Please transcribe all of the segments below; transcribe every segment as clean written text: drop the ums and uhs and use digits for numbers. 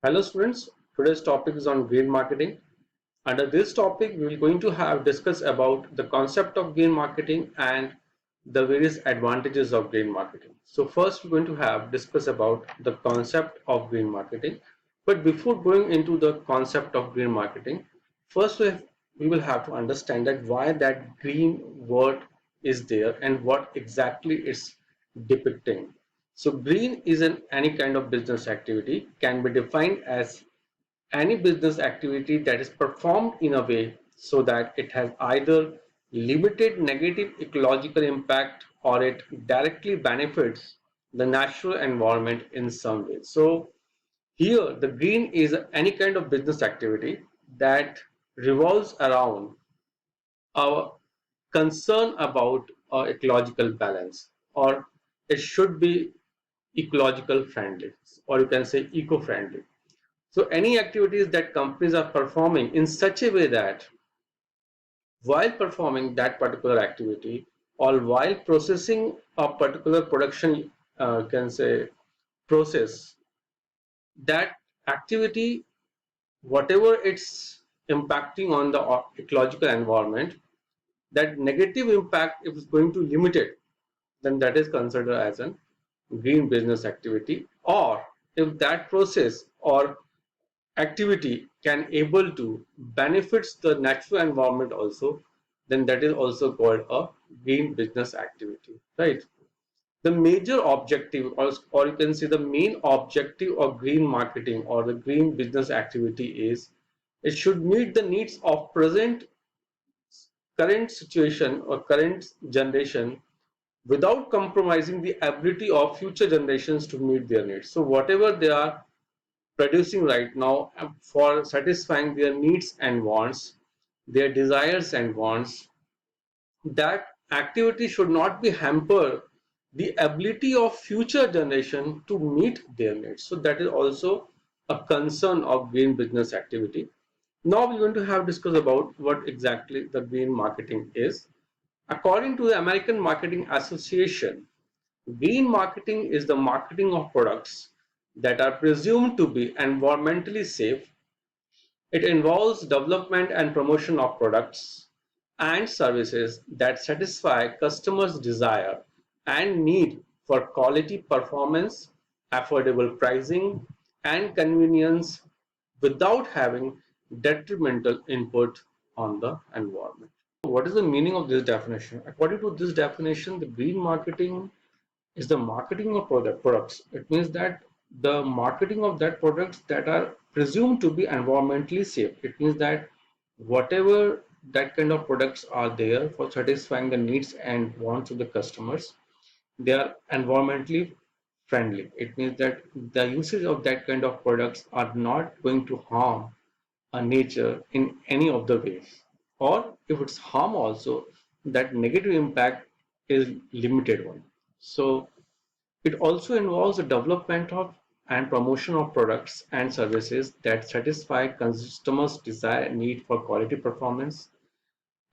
Hello students, today's topic is on green marketing. Under this topic, we are going to have discuss about the concept of green marketing and the various advantages of green marketing. So first we're going to have discuss about the concept of green marketing. But before going into the concept of green marketing, first we will have to understand that why that green word is there and what exactly it's depicting. So green is any kind of business activity can be defined as any business activity that is performed in a way so that it has either limited negative ecological impact or it directly benefits the natural environment in some way. So here the green is any kind of business activity that revolves around our concern about ecological balance, or it should be ecological friendly, or you can say eco-friendly. So any activities that companies are performing in such a way that while performing that particular activity or while processing a particular production can say process, that activity, whatever it's impacting on the ecological environment, that negative impact if it's going to limit it, then that is considered as a green business activity. Or if that process or activity can able to benefits the natural environment also, then that is also called a green business activity, right? The major objective, or you can say the main objective of green marketing or the green business activity is it should meet the needs of current situation or current generation without compromising the ability of future generations to meet their needs. So whatever they are producing right now for satisfying their needs and wants, their desires and wants, that activity should not be hamper the ability of future generation to meet their needs. So that is also a concern of green business activity. Now we're going to have discuss about what exactly the green marketing is. According to the American Marketing Association, green marketing is the marketing of products that are presumed to be environmentally safe. It involves development and promotion of products and services that satisfy customers' desire and need for quality performance, affordable pricing, and convenience without having detrimental input on the environment. What is the meaning of this definition? According to this definition, the green marketing is the marketing of products. It means that the marketing of that products that are presumed to be environmentally safe. It means that whatever that kind of products are there for satisfying the needs and wants of the customers, they are environmentally friendly. It means that the usage of that kind of products are not going to harm a nature in any of the ways. Or if it's harm also, that negative impact is limited one. So it also involves the development of and promotion of products and services that satisfy customers' desire and need for quality performance,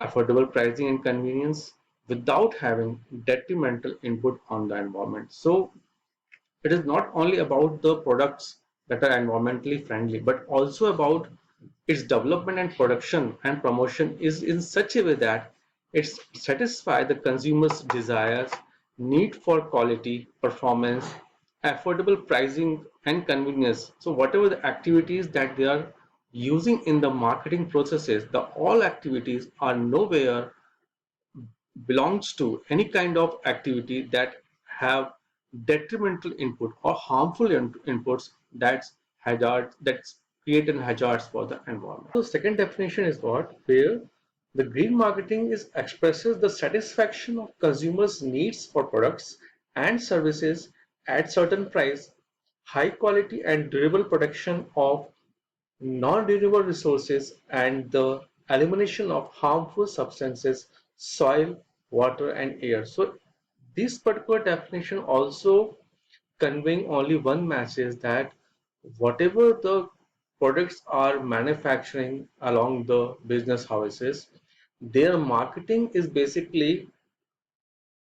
affordable pricing and convenience without having detrimental input on the environment. So it is not only about the products that are environmentally friendly, but also about its development and production and promotion is in such a way that it satisfies the consumer's desires, need for quality, performance, affordable pricing, and convenience. So whatever the activities that they are using in the marketing processes, the all activities are nowhere belongs to any kind of activity that have detrimental input or harmful inputs that's creating hazards for the environment. So second definition is what? Where the green marketing is expresses the satisfaction of consumers' needs for products and services at certain price, high quality and durable protection of non-renewable resources, and the elimination of harmful substances, soil, water, and air. So this particular definition also conveying only one message that whatever the products are manufacturing along the business houses, their marketing is basically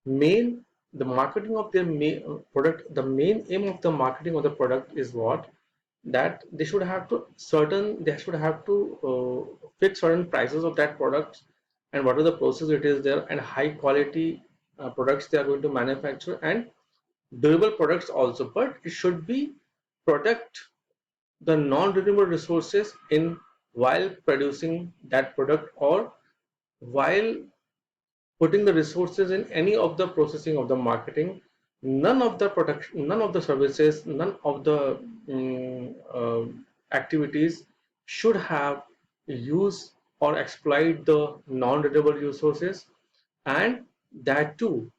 main the marketing of their main product. The main aim of the marketing of the product is what? that they should have to fix certain prices of that product, and what are the process it is there, and high quality products they are going to manufacture, and durable products also, but it should be protect the non-renewable resources in while producing that product, or while putting the resources in any of the processing of the marketing. None of the production, none of the services, none of the activities should have use or exploit the non-renewable resources, and that too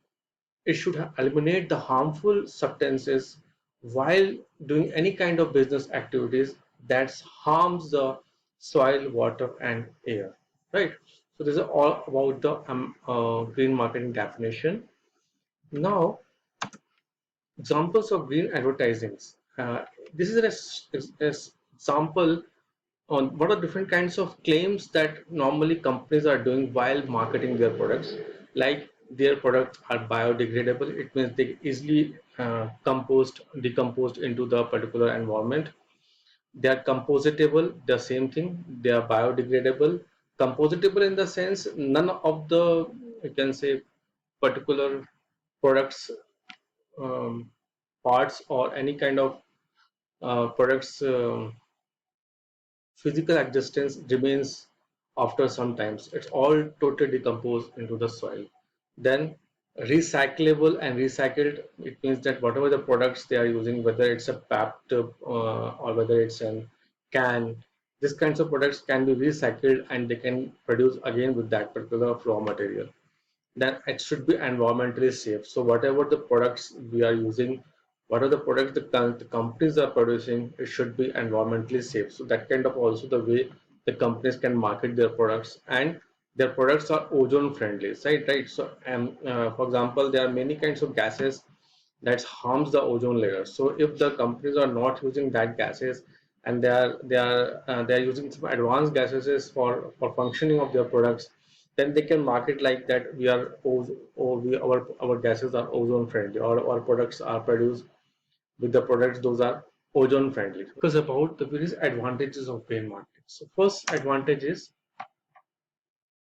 it should eliminate the harmful substances while doing any kind of business activities that harms the soil, water, and air. Right. So this is all about the green marketing definition. Now, examples of green advertisings. This is an example on what are different kinds of claims that normally companies are doing while marketing their products. Like their products are biodegradable, it means they easily decomposed into the particular environment. They are compositable, the same thing, they are biodegradable. Compositable in the sense none of the, you can say, particular products, um, parts, or any kind of products physical existence remains after some times. It's all totally decomposed into the soil. Then recyclable and recycled, it means that whatever the products they are using, whether it's a pap tube or whether it's a can, these kinds of products can be recycled and they can produce again with that particular raw material. Then it should be environmentally safe. So whatever the products we are using, what are the products the companies are producing, it should be environmentally safe. So that kind of also the way the companies can market their products, and their products are ozone friendly, right? So for example, there are many kinds of gases that harms the ozone layer. So if the companies are not using that gases, and they are using some advanced gases for functioning of their products, then they can market like that we are or our gases are ozone friendly, or our products are produced with the products those are ozone friendly. Because about the various advantages of green marketing. So first advantage is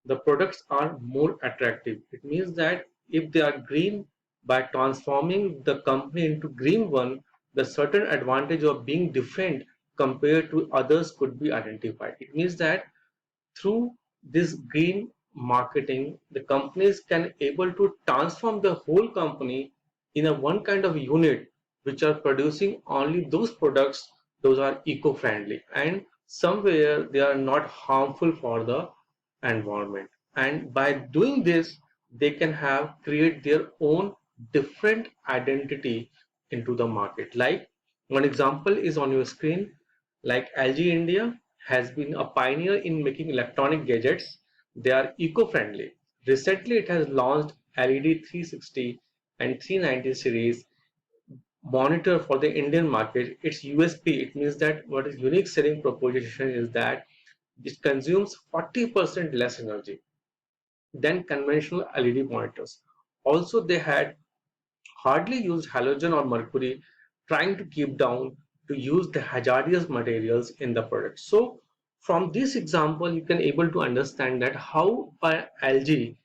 the products are more attractive. It means that if they are green, by transforming the company into green one, the certain advantage of being different compared to others could be identified. It means that through this green marketing, the companies can able to transform the whole company in a one kind of unit which are producing only those products those are eco-friendly, and somewhere they are not harmful for the environment. And by doing this, they can have create their own different identity into the market. Like one example is on your screen, like LG India has been a pioneer in making electronic gadgets. They are eco-friendly. Recently, it has launched LED 360 and 390 series monitor for the Indian market. Its USP, it means that what is unique selling proposition is that it consumes 40% less energy than conventional LED monitors. Also, they had hardly used halogen or mercury, trying to keep down to use the hazardous materials in the product. So from this example, you can able to understand that how LG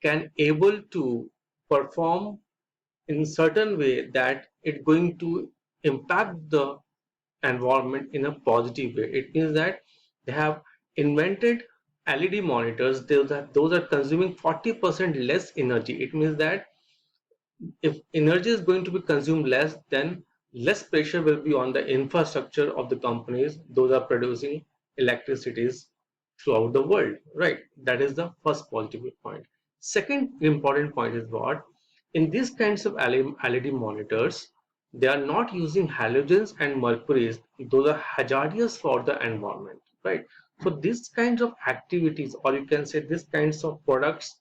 can able to perform in certain way that it going to impact the environment in a positive way. It means that they have invented LED monitors. Those are consuming 40% less energy. It means that if energy is going to be consumed less, then less pressure will be on the infrastructure of the companies those are producing electricities throughout the world, right? That is the first positive point. Second important point is what, in these kinds of LED monitors, they are not using halogens and mercuries. Those are hazardous for the environment, right? So these kinds of activities, or you can say these kinds of products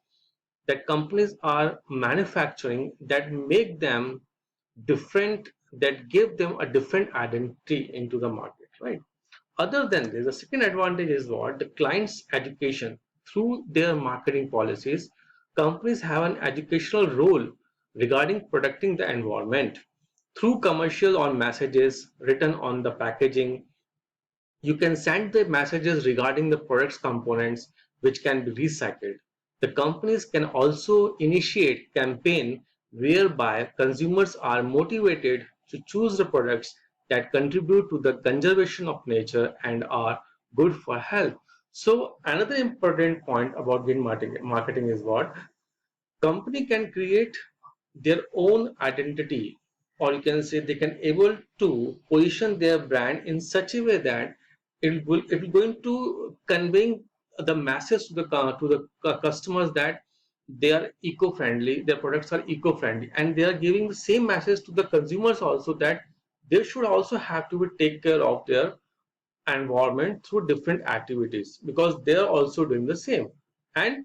that companies are manufacturing, that make them different, that give them a different identity into the market, right? Other than this, the second advantage is what, the client's education. Through their marketing policies, companies have an educational role regarding protecting the environment. through commercial or messages written on the packaging. You can send the messages regarding the product's components which can be recycled. The companies can also initiate campaign whereby consumers are motivated to choose the products that contribute to the conservation of nature and are good for health. So another important point about green marketing is what company can create their own identity, or you can say they can able to position their brand in such a way that it will going to conveying the message to the customers that they are eco-friendly, their products are eco-friendly, and they are giving the same message to the consumers also that they should also have to take care of their environment through different activities because they are also doing the same. And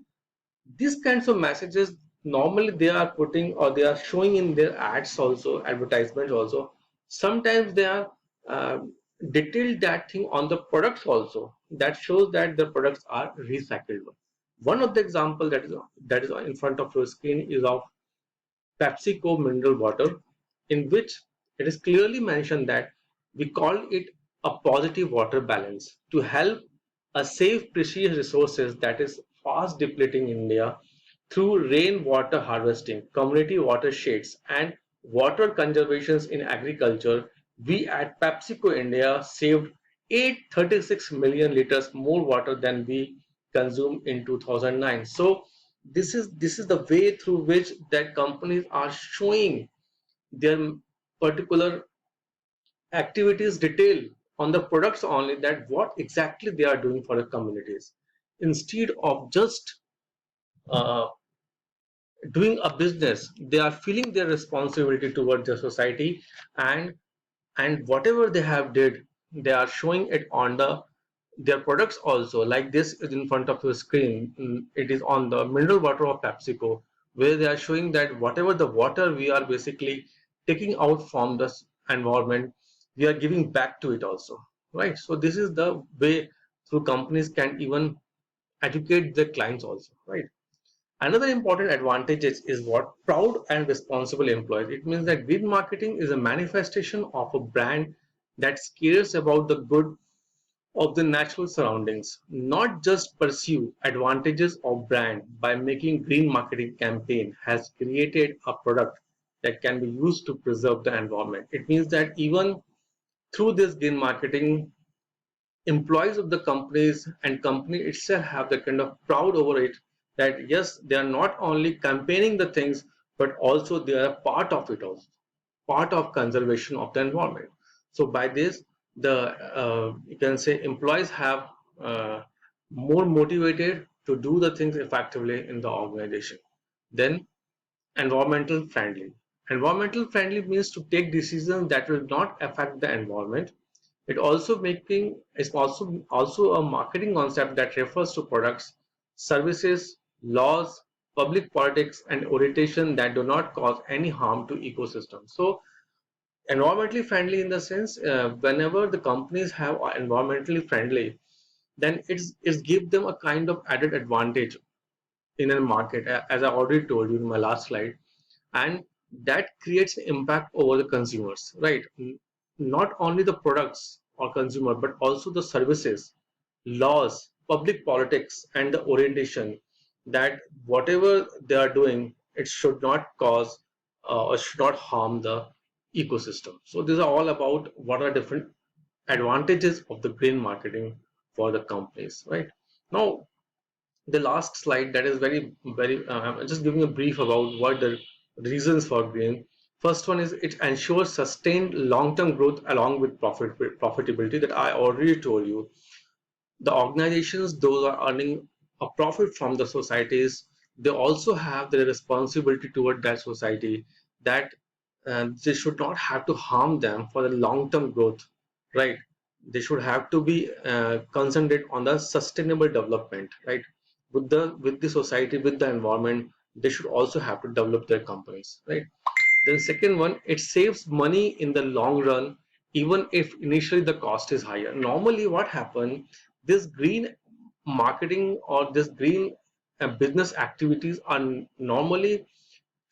these kinds of messages normally they are putting or they are showing in their ads also, advertisements also. Sometimes they are uh, detailed that thing on the products also that shows that the products are recyclable. One of the example that is in front of your screen is of PepsiCo mineral water, in which it is clearly mentioned that we call it a positive water balance to help us save precious resources that is fast depleting in India through rainwater harvesting, community watersheds, and water conservations in agriculture. We at PepsiCo India saved 836 million liters more water than we consumed in 2009. So this is the way through which that companies are showing their particular activities detail on the products only, that what exactly they are doing for the communities instead of just uh, doing a business. They are feeling their responsibility towards the society, and whatever they have did, they are showing it on their products also. Like this is in front of your screen. It is on the mineral water of PepsiCo, where they are showing that whatever the water we are basically taking out from the environment, we are giving back to it also, right? So this is the way through companies can even educate their clients also, right? Another important advantage is what proud and responsible employees. It means that green marketing is a manifestation of a brand that cares about the good of the natural surroundings, not just pursue advantages of brand. By making green marketing campaign has created a product that can be used to preserve the environment. It means that even through this green marketing, employees of the companies and company itself have the kind of proud over it that yes, they are not only campaigning the things but also they are part of it also, part of conservation of the environment. So by this the you can say employees have more motivated to do the things effectively in the organization. Then environmental friendly. Environmental friendly means to take decisions that will not affect the environment. It also making is also a marketing concept that refers to products, services, laws, public politics, and orientation that do not cause any harm to ecosystem. So environmentally friendly in the sense whenever the companies have environmentally friendly, then it's give them a kind of added advantage in a market, as I already told you in my last slide, and that creates impact over the consumers, right? Not only the products or consumer but also the services, laws, public politics, and the orientation that whatever they are doing, it should not cause or should not harm the ecosystem. So these are all about what are different advantages of the green marketing for the companies, right? Now the last slide, that is very I'm just giving a brief about what the reasons for green. First one is it ensures sustained long-term growth along with profitability, that I already told you. The organizations those are earning a profit from the societies, they also have the responsibility toward that society, that they should not have to harm them for the long-term growth, right? They should have to be concentrate on the sustainable development, right? With the society, with the environment, they should also have to develop their companies, right? Then second one, it saves money in the long run, even if initially the cost is higher. Normally, what happen? This green marketing or this green business activities are normally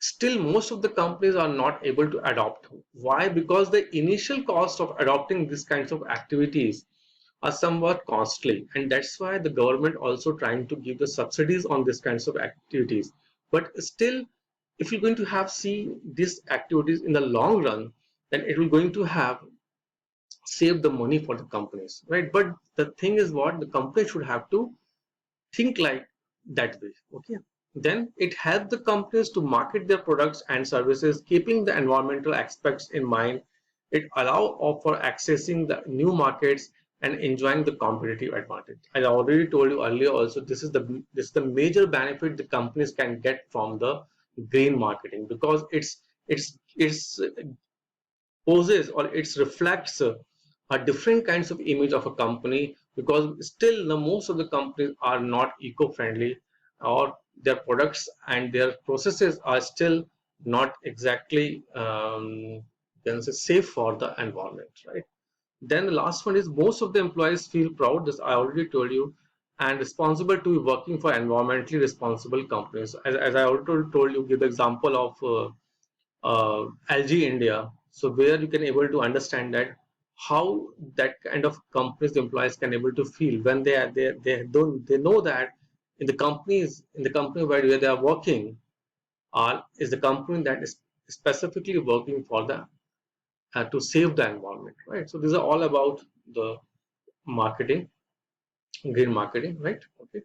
still most of the companies are not able to adopt. Why? Because the initial cost of adopting these kinds of activities are somewhat costly, and that's why the government also trying to give the subsidies on these kinds of activities. But still, if you're going to have see these activities in the long run, then it will going to have save the money for the companies, right? But the thing is what the company should have to think like that way. Okay, then it helps the companies to market their products and services keeping the environmental aspects in mind. It allow for accessing the new markets and enjoying the competitive advantage. I already told you earlier also, this is the major benefit the companies can get from the green marketing, because it's poses or it reflects a different kinds of image of a company, because still the most of the companies are not eco-friendly, or their products and their processes are still not exactly can say safe for the environment, right? Then the last one is most of the employees feel proud, this I already told you, and responsible to be working for environmentally responsible companies. As I already told you, give the example of LG India. So where you can able to understand that how that kind of companies the employees can able to feel when they know that in the company where they are working is the company that is specifically working for the to save the environment, right? So these are all about the marketing, green marketing, right? Okay.